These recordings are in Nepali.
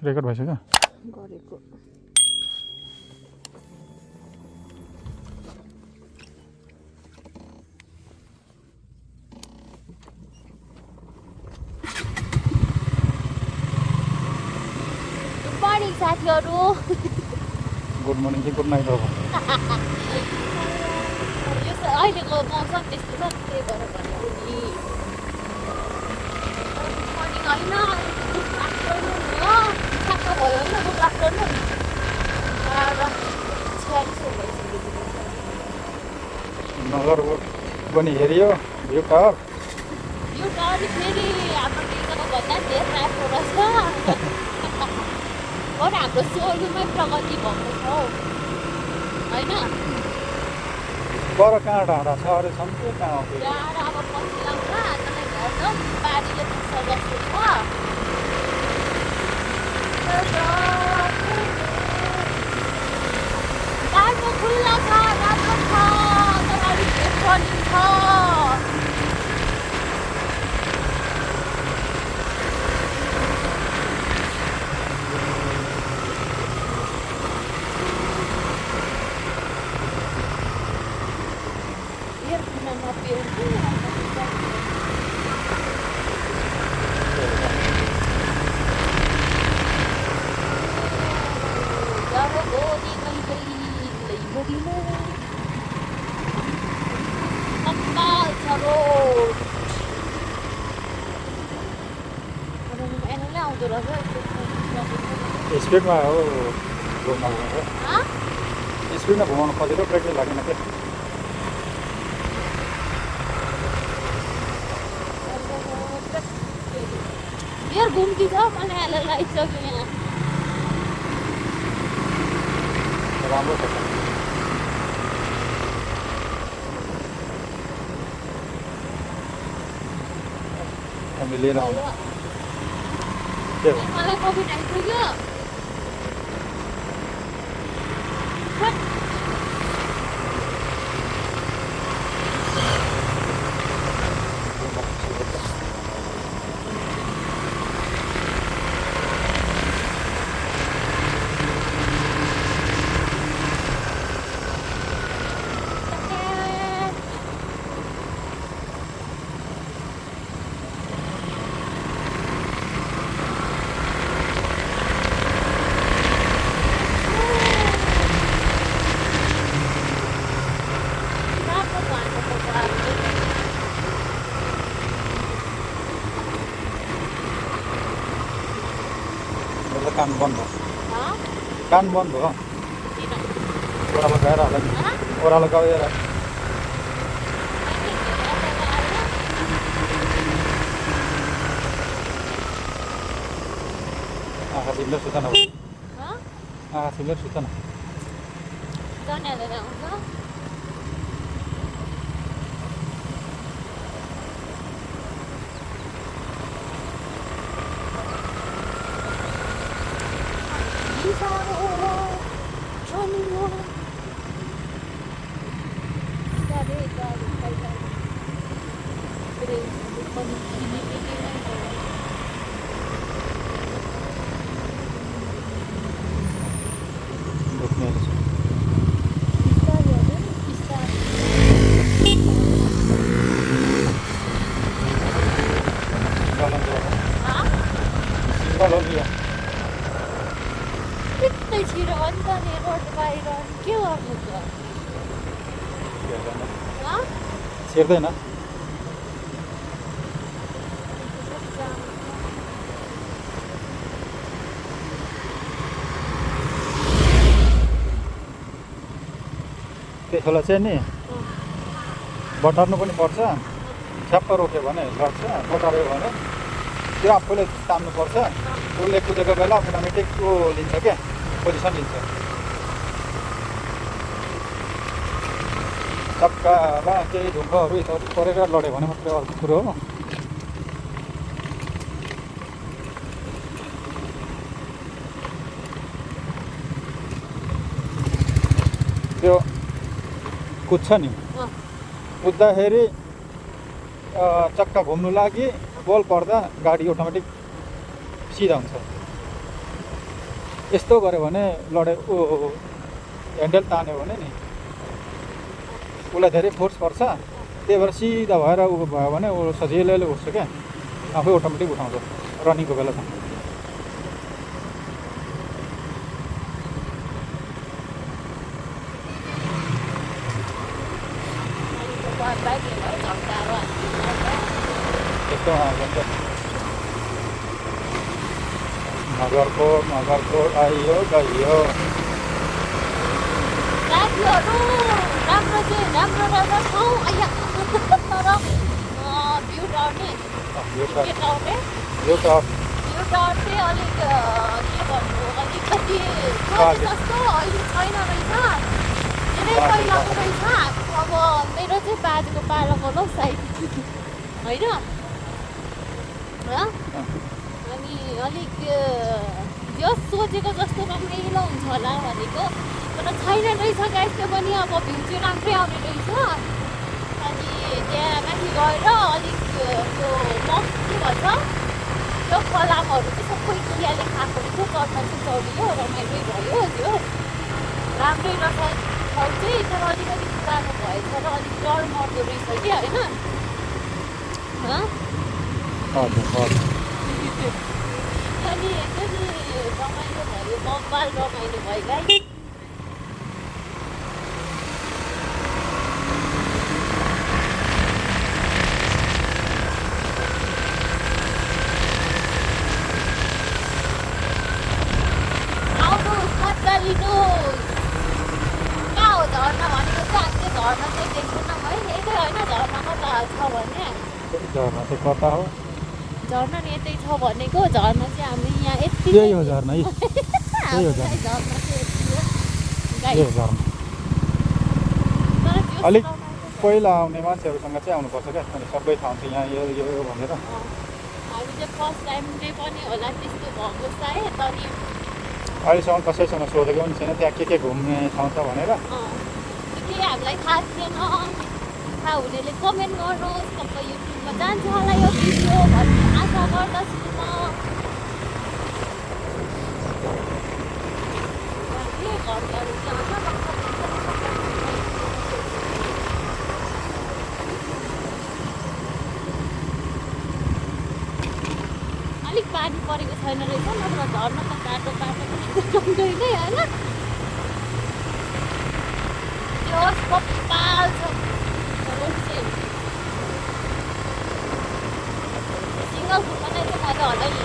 रेकर्ड भइसक्यो गरेको मर्निङ साथीहरू गुड मर्निङ कि गुड नाइट हो यो अहिलेको मौसम त्यस्तो छ त्यही भएर भनेको नि मर्निङ होइन गुड आफ्टरनुन हो ठ्याक्क भयो होइन गुड आफ्टरनुन 12:46 भइसक्यो नगर पनि हेरियो भ्यू टावर यो गाडी फेरि हाम्रो टिकटको भन्दा धेरै राम्रो रहेछ हो हाम्रो सोलुमै प्रगति भएको छ हौ होइन पर कहाँ डाँडा छ अरे छन् कि कहाँ हो फेरि यहाँ अब पछि लाउँछ तँलाई घर जाउँ बारीले पुग्छ जस्तो छ बाटो खुल्ला छ राम्रो छ तर अलिक पेट्रोलिङ छ स्पिडमा हो घुम्नु स्पिडमा घुमाउनु खोजेर ब्रेकले लागेन क्या बिहार घुम्ती छ मलाई अहिले लगाइसक्यो यहाँ राम्रो छ हामी लिएर आउनु के हो मलाई कोभिड आइसक्यो कान बन्द भयो कान बन्द भयो ओह्रालो गएर होला नि ओह्रालो गएर आँखा छिमेर सुचना आँखा छिमेर सुचना त्यस्तै छिटो अन्त नि रोड बाहिर के गर्नु त छिर्दैन त्यसोलाई चाहिँ नि बटार्नु पनि पर्छ छ्याप्प रोक्यो भने लड्छ बटार्यो भने त्यो आफूले तान्नुपर्छ उसले कुदेको बेला अटोमेटिक लिन्छ क्या पोजिसन लिन्छ चक्कामा केही ढुङ्गाहरू यताउति परेर लड्यो भने मात्रै अर्को कुरो हो त्यो कुद्छ नि कुद्दाखेरि चक्का घुम्नु लागि बल पर्दा गाडी अटोमेटिक सिधा हुन्छ। यस्तो गऱ्यो भने लडे ह्यान्डल तान्यो भने नि उसलाई धेरै फोर्स पर्छ, त्यही भएर सिधा भएर ऊ भयो भने ऊ सजिलै उठ्छ क्या, आफै अटोमेटिक उठाउँछ रनिङको बेला त। त्यस्तो नगरकोट आइयो गइयो। साथीहरू राम्रो चाहिँ राम्रो ठाउँ आइया तर भ्यू टाउने यो के टाउने यो त भ्यू टावर चाहिँ अलिक के भन्नु अलिकति जस्तो अहिले छैन रहेछ, धेरै पहिलाको रहेछ। अब मेरो चाहिँ बाजेको पालाको ल साइड होइन, अनि अलिक यो सोचेको जस्तो रमाइलो हुन्छ होला भनेको, तर छैन रहेछ गाइस त्यो पनि। अब भ्यू चाहिँ राम्रै आउने रहेछ। अनि त्यहाँ माथि गएर अलिक त्यो के भन्छ त्यो फलामहरू चाहिँ सबै खियाले खाएको रहेछ, चढ्न चाहिँ चढियो, रमाइलो भयो त्यो राम्रै रहेछ ठाउँ चाहिँ। तर अलिकति पुरानो भएछ र अलिक डर मर्दो रहेछ कि होइन। अनि त्यो चाहिँ रमाइलो भयो, बब्बाल रमाइलो भयो गाइस। आउनुहोस् मजा लिनुहोस्। कहाँ हो झर्ना भनेको चाहिँ हामीले झर्ना चाहिँ देख्दैनौँ है, यतै होइन झर्नामा त छ भने। झर्ना चाहिँ कता हो? झर्ना नि यतै छ भनेको, झर्ना चाहिँ हामी यहाँ यति यही हो झर्ना, यही हो झर्ना। झर्ना चाहिँ यति हो गाइस। यही हो झर्ना। तर त्यो अलिक रमाइलो पहिला आउने मान्छेहरूसँग चाहिँ आउनुपर्छ क्या, अनि सबै थाहा हुन्छ यहाँ यो भनेर। हामी चाहिँ फर्स्ट टाइमले पनि होला त्यस्तो भएको सायद। अनि अहिलेसम्म कसैसँग सोधेको पनि छैन त्यहाँ के घुम्ने ठाउँ छ भनेर। केही हामीलाई थाहा थिएन। थाहा हुनेले कमेन्ट गर्नुहोस्, तपाईँ युट्युबमा जान्छ होला यो भिडियो भन्ने आशा गर्दछु म। घरहरू अलिक पानी परेको छैन रहेछ, नत्र झर्न त बाटो पनि जम्दैन होइन। त्यो कपाल छ रोड चाहिँ सिङ्गल घुम्न नै चाहिँ मजा होला नि।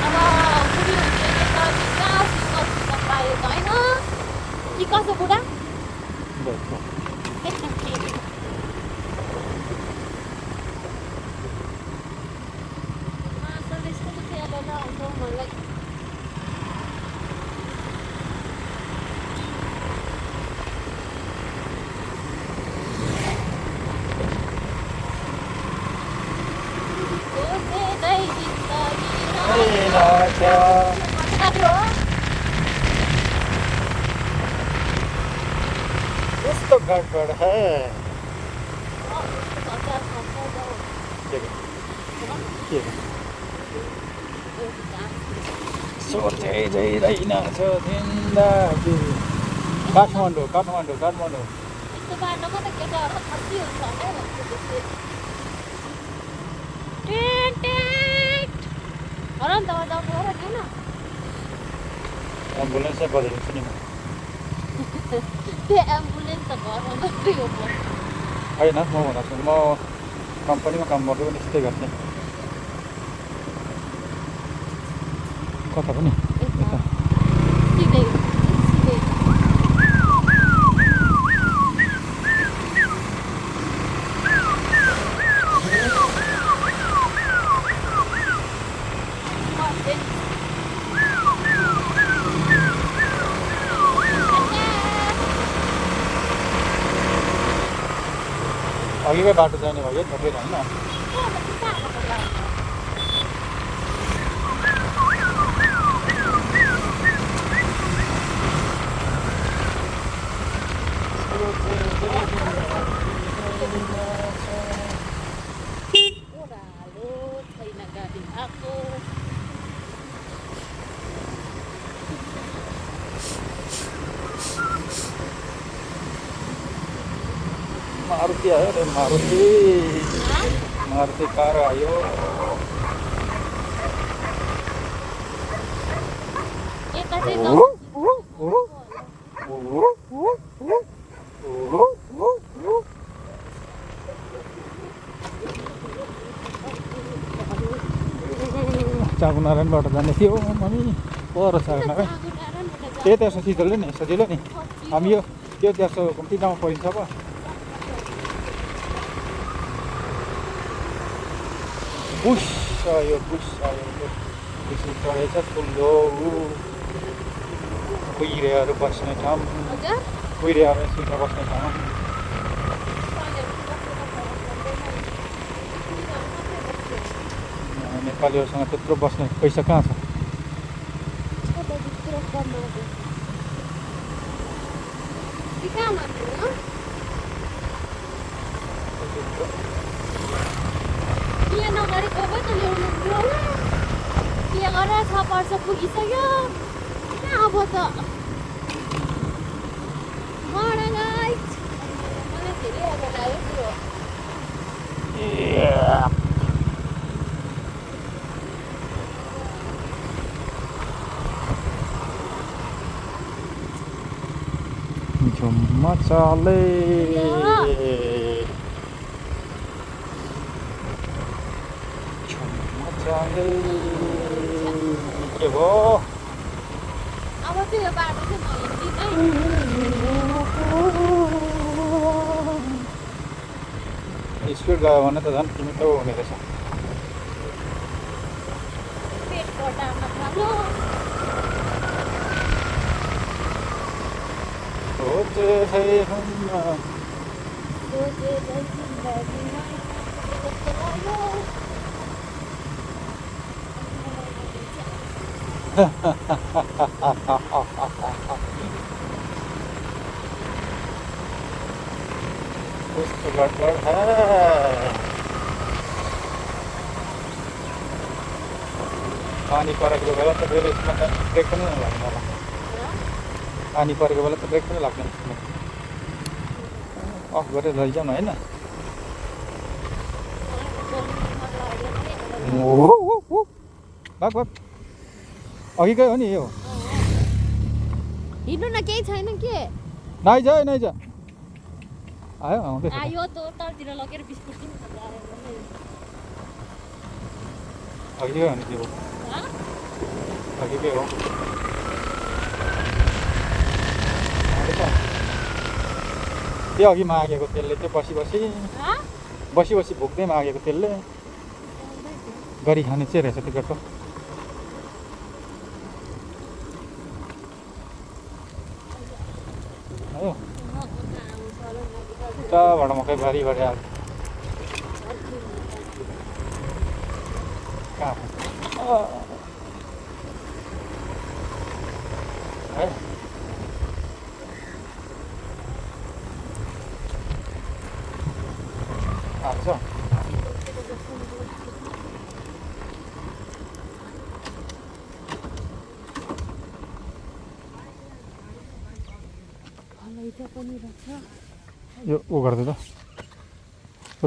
अब बुढी हुनेले त कहाँ सिङ्गल घुम्न पायो त होइन कि कसो बुढा? मलाई यस्तो गडबड है। सोचै रहेनछ जिन्दगी। काठमाडौँ काठमाडौँ काठमाडौँ। यस्तो बाटोमा त केटाहरू खसी हुन्छ होला हराम त जाउँ र किन एम्बुलेन्स चाहिँ बजाइदिन्छु नि म। त्यो एम्बुलेन्स त घरमा मात्रै हो। होइन म भन्दा म कम्पनीमा काम गर्दै पनि त्यस्तै गर्थेँ। कता पनि यता सिधै अघिकै बाटो जाने भयो तपाईँ होइन। छैन गाडी आएको मारुति आयो रे मारुति मारुति कार आयो यता चाहिँ चाकुनारायणबाट जाने थियो मम्मी पर चाकुनारायण त्यही त यसो सजिलो नि हामी यो त्यहाँ कम्ती ठाउँमा परिन्छ पो बुस आयो बेसी चढेछ ठुलो कुहिरेहरू बस्ने ठाउँ कुहिरेहरू सुत्न बस्ने ठाउँ नेपालीहरूसँग त्यत्रो बस्ने पैसा कहाँ छ नगरेको भए त ल्याउनु पर्यो होला के गरेर 6 वर्ष पुगिसक्यो कहाँ अब त मलाई धेरै अब लाग्यो झुम्मा चाले के भयो अब चाहिँ यो बाटो चाहिँ नहिँड्दिनै स्पिड गयो भने त झन् तिमीको हुने रहेछ पेट कटाउन थाल्यो सोचे है हम सोचे जिन्दगीमा कस्तो लाग्यो कुछ तो गड़बड़ है पानी परेको बेला त फेरि यसमा त ब्रेक पनि नलाग्ने होला पानी परेको बेला त ब्रेक पनि लाग्दैन अफ गरेर लैजाउँ न होइन भाग भाग अघि गयो नि यो हिँड्नु न केही छैन के नाइजा आयो आउँदैछ आयो त तलतिर लगेर बिस्कुट किन अघि गयो भने के हो अघि के हो त्यो अघि मागेको तेलले चाहिँ बसी बसी भुक्दै मागेको तेलले गरी खाने चाहिँ रहेछ टिकटको हो उताबाट मकै बारी आएको कहाँ है आएको छ यो उ गर्दै त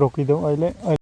रोकिदेऊ अहिले